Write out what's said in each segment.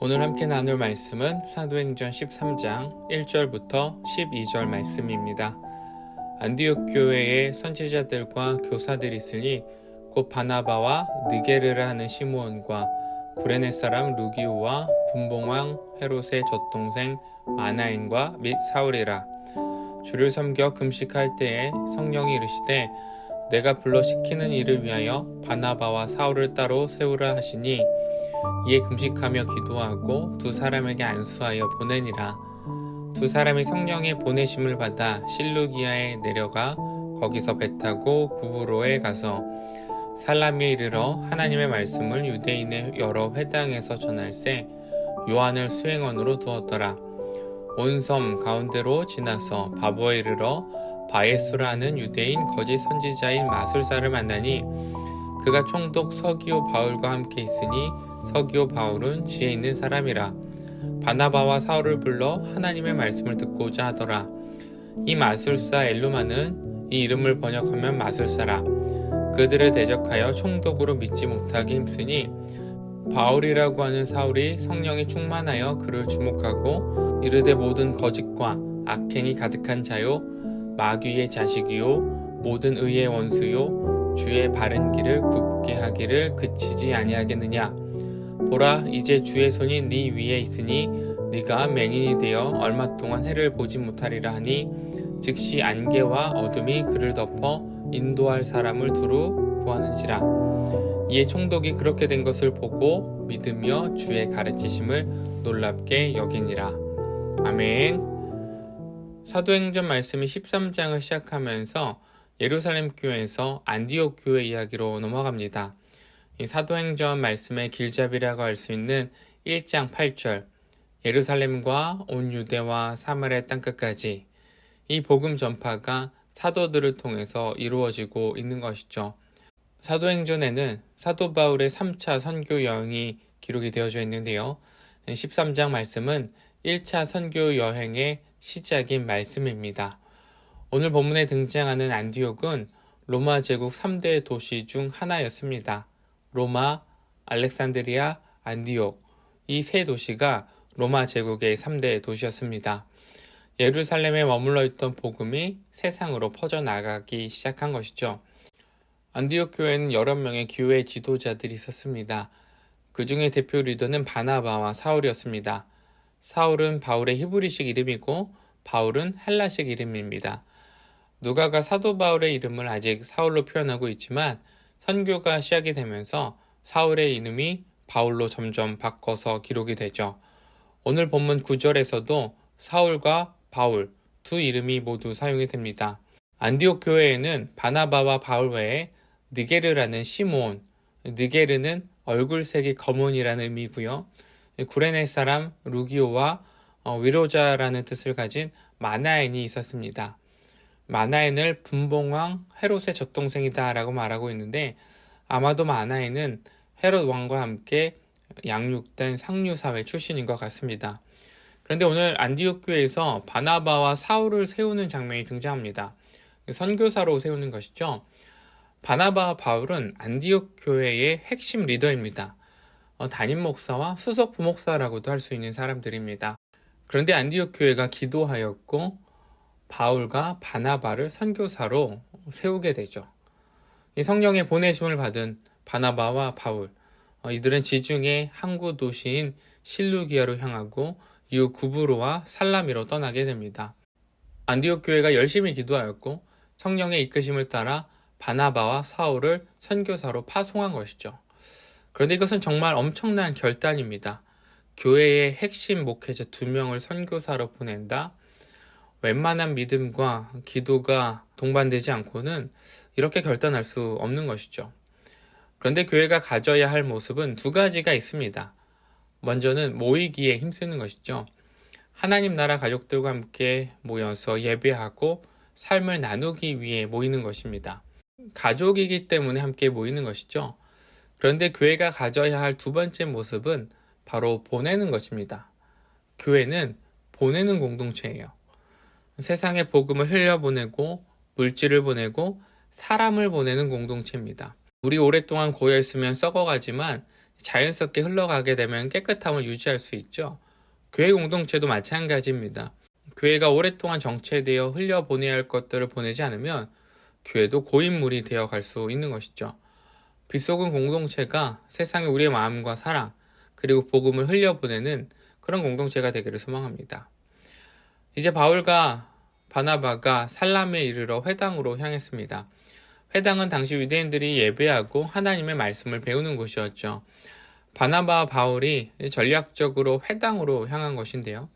오늘 함께 나눌 말씀은 사도행전 13장 1절부터 12절 말씀입니다. 안디옥 교회에 선지자들과 교사들이 있으니 곧 바나바와 느게르라 하는 시므온과 구레네 사람 루기오와 분봉왕 헤롯의 젖동생 마나엔과 및 사울이라. 주를 섬겨 금식할 때에 성령이 이르시되 내가 불러 시키는 일을 위하여 바나바와 사울을 따로 세우라 하시니 이에 금식하며 기도하고 두 사람에게 안수하여 보내니라. 두 사람이 성령의 보내심을 받아 실루기아에 내려가 거기서 배 타고 구브로에 가서 살라미에 이르러 하나님의 말씀을 유대인의 여러 회당에서 전할세 요한을 수행원으로 두었더라. 온 섬 가운데로 지나서 바보에 이르러 바예수라 하는 유대인 거짓 선지자인 마술사를 만나니 그가 총독 서기오 바울과 함께 있으니 서기오 바울은 지혜 있는 사람이라. 바나바와 사울을 불러 하나님의 말씀을 듣고자 하더라. 이 마술사 엘루마는 이 이름을 번역하면 마술사라. 그들을 대적하여 총독으로 믿지 못하게 힘쓰니 바울이라고 하는 사울이 성령이 충만하여 그를 주목하고 이르되 모든 거짓과 악행이 가득한 자요 마귀의 자식이요 모든 의의 원수요 주의 바른 길을 굽게 하기를 그치지 아니하겠느냐. 보라, 이제 주의 손이 네 위에 있으니 네가 맹인이 되어 얼마 동안 해를 보지 못하리라 하니 즉시 안개와 어둠이 그를 덮어 인도할 사람을 두루 구하는지라. 이에 총독이 그렇게 된 것을 보고 믿으며 주의 가르치심을 놀랍게 여기니라. 아멘. 사도행전 말씀이 13장을 시작하면서 예루살렘 교회에서 안디옥 교회 이야기로 넘어갑니다. 이 사도행전 말씀의 길잡이라고 할 수 있는 1장 8절 예루살렘과 온 유대와 사마리아 땅끝까지 이 복음 전파가 사도들을 통해서 이루어지고 있는 것이죠. 사도행전에는 사도 바울의 3차 선교 여행이 기록이 되어져 있는데요. 13장 말씀은 1차 선교 여행의 시작인 말씀입니다. 오늘 본문에 등장하는 안디옥은 로마 제국 3대 도시 중 하나였습니다. 로마, 알렉산드리아, 안디옥 이 세 도시가 로마 제국의 3대 도시였습니다. 예루살렘에 머물러 있던 복음이 세상으로 퍼져나가기 시작한 것이죠. 안디옥 교회는 여러 명의 교회 지도자들이 있었습니다. 그 중에 대표 리더는 바나바와 사울이었습니다. 사울은 바울의 히브리식 이름이고 바울은 헬라식 이름입니다. 누가가 사도 바울의 이름을 아직 사울로 표현하고 있지만 선교가 시작이 되면서 사울의 이름이 바울로 점점 바꿔서 기록이 되죠. 오늘 본문 9절에서도 사울과 바울 두 이름이 모두 사용이 됩니다. 안디옥 교회에는 바나바와 바울 외에 느게르라는 시므온, 느게르는 얼굴색이 검은이라는 의미고요. 구레네 사람 루기오와 위로자라는 뜻을 가진 마나엔이 있었습니다. 마나엔을 분봉왕 헤롯의 젖동생이다 라고 말하고 있는데 아마도 마나엔은 헤롯 왕과 함께 양육된 상류사회 출신인 것 같습니다. 그런데 오늘 안디옥 교회에서 바나바와 사울을 세우는 장면이 등장합니다. 선교사로 세우는 것이죠. 바나바와 바울은 안디옥 교회의 핵심 리더입니다. 담임 목사와 수석 부목사라고도 할 수 있는 사람들입니다. 그런데 안디옥 교회가 기도하였고 바울과 바나바를 선교사로 세우게 되죠. 이 성령의 보내심을 받은 바나바와 바울, 이들은 지중해 항구 도시인 실루기아로 향하고 이후 구브로와 살라미로 떠나게 됩니다. 안디옥 교회가 열심히 기도하였고 성령의 이끄심을 따라 바나바와 사울을 선교사로 파송한 것이죠. 그런데 이것은 정말 엄청난 결단입니다. 교회의 핵심 목회자 2명을 선교사로 보낸다? 웬만한 믿음과 기도가 동반되지 않고는 이렇게 결단할 수 없는 것이죠. 그런데 교회가 가져야 할 모습은 2가지가 있습니다. 먼저는 모이기에 힘쓰는 것이죠. 하나님 나라 가족들과 함께 모여서 예배하고 삶을 나누기 위해 모이는 것입니다. 가족이기 때문에 함께 모이는 것이죠. 그런데 교회가 가져야 할 2번째 모습은 바로 보내는 것입니다. 교회는 보내는 공동체예요. 세상에 복음을 흘려보내고 물질을 보내고 사람을 보내는 공동체입니다. 우리 오랫동안 고여있으면 썩어가지만 자연스럽게 흘러가게 되면 깨끗함을 유지할 수 있죠. 교회 공동체도 마찬가지입니다. 교회가 오랫동안 정체되어 흘려보내야 할 것들을 보내지 않으면 교회도 고인물이 되어 갈 수 있는 것이죠. 빛 속은 공동체가 세상에 우리의 마음과 사랑, 그리고 복음을 흘려보내는 그런 공동체가 되기를 소망합니다. 이제 바울과 바나바가 살람에 이르러 회당으로 향했습니다. 회당은 당시 유대인들이 예배하고 하나님의 말씀을 배우는 곳이었죠. 바나바와 바울이 전략적으로 회당으로 향한 것인데요.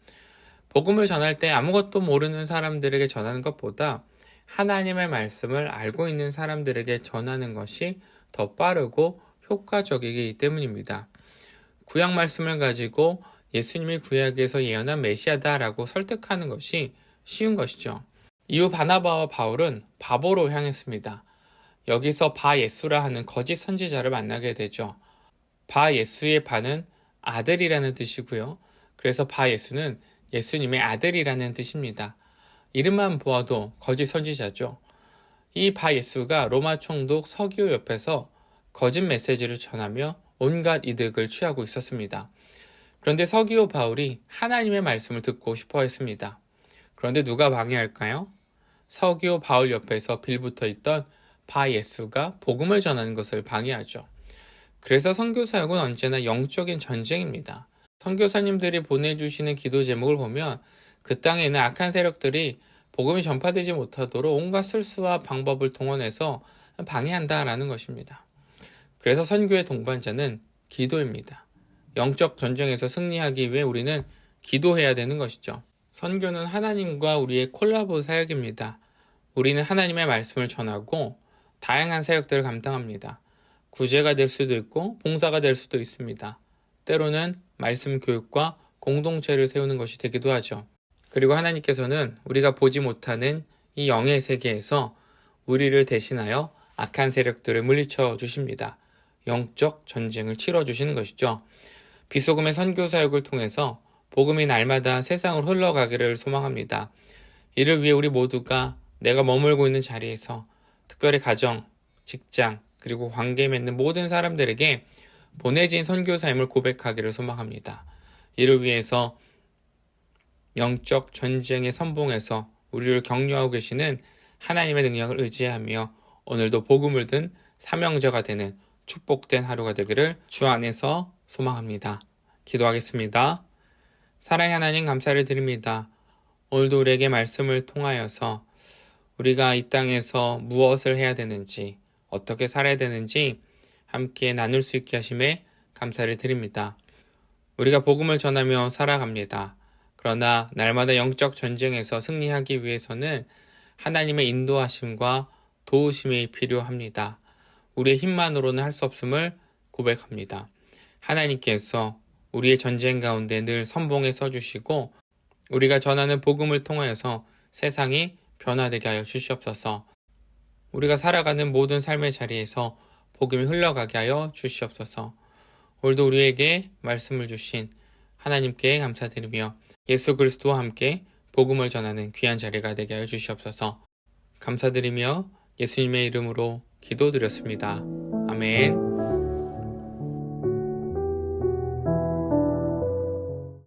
복음을 전할 때 아무것도 모르는 사람들에게 전하는 것보다 하나님의 말씀을 알고 있는 사람들에게 전하는 것이 더 빠르고 효과적이기 때문입니다. 구약 말씀을 가지고 예수님이 구약에서 예언한 메시아다라고 설득하는 것이 쉬운 것이죠. 이후 바나바와 바울은 바보로 향했습니다. 여기서 바 예수라 하는 거짓 선지자를 만나게 되죠. 바 예수의 바는 아들이라는 뜻이고요. 그래서 바 예수는 예수님의 아들이라는 뜻입니다. 이름만 보아도 거짓 선지자죠. 이 바 예수가 로마 총독 서기오 옆에서 거짓 메시지를 전하며 온갖 이득을 취하고 있었습니다. 그런데 서기오 바울이 하나님의 말씀을 듣고 싶어 했습니다. 그런데 누가 방해할까요? 서기오 바울 옆에서 빌붙어 있던 바 예수가 복음을 전하는 것을 방해하죠. 그래서 선교사역은 언제나 영적인 전쟁입니다. 선교사님들이 보내주시는 기도 제목을 보면 그 땅에는 악한 세력들이 복음이 전파되지 못하도록 온갖 술수와 방법을 동원해서 방해한다라는 것입니다. 그래서 선교의 동반자는 기도입니다. 영적 전쟁에서 승리하기 위해 우리는 기도해야 되는 것이죠. 선교는 하나님과 우리의 콜라보 사역입니다. 우리는 하나님의 말씀을 전하고 다양한 사역들을 감당합니다. 구제가 될 수도 있고 봉사가 될 수도 있습니다. 때로는 말씀 교육과 공동체를 세우는 것이 되기도 하죠. 그리고 하나님께서는 우리가 보지 못하는 이 영의 세계에서 우리를 대신하여 악한 세력들을 물리쳐 주십니다. 영적 전쟁을 치러 주시는 것이죠. 빛소금의 선교 사역을 통해서 복음이 날마다 세상을 흘러가기를 소망합니다. 이를 위해 우리 모두가 내가 머물고 있는 자리에서 특별히 가정, 직장, 그리고 관계 맺는 모든 사람들에게 보내진 선교 삶을 고백하기를 소망합니다. 이를 위해서 영적 전쟁의 선봉에서 우리를 격려하고 계시는 하나님의 능력을 의지하며 오늘도 복음을 든 사명자가 되는 축복된 하루가 되기를 주 안에서 소망합니다. 기도하겠습니다. 사랑의 하나님 감사를 드립니다. 오늘도 우리에게 말씀을 통하여서 우리가 이 땅에서 무엇을 해야 되는지, 어떻게 살아야 되는지 함께 나눌 수 있게 하심에 감사를 드립니다. 우리가 복음을 전하며 살아갑니다. 그러나 날마다 영적 전쟁에서 승리하기 위해서는 하나님의 인도하심과 도우심이 필요합니다. 우리의 힘만으로는 할 수 없음을 고백합니다. 하나님께서 우리의 전쟁 가운데 늘 선봉에 서주시고 우리가 전하는 복음을 통하여서 세상이 변화되게 하여 주시옵소서. 우리가 살아가는 모든 삶의 자리에서 복음이 흘러가게 하여 주시옵소서. 오늘도 우리에게 말씀을 주신 하나님께 감사드리며 예수 그리스도와 함께 복음을 전하는 귀한 자리가 되게 하여 주시옵소서. 감사드리며 예수님의 이름으로 기도드렸습니다. 아멘.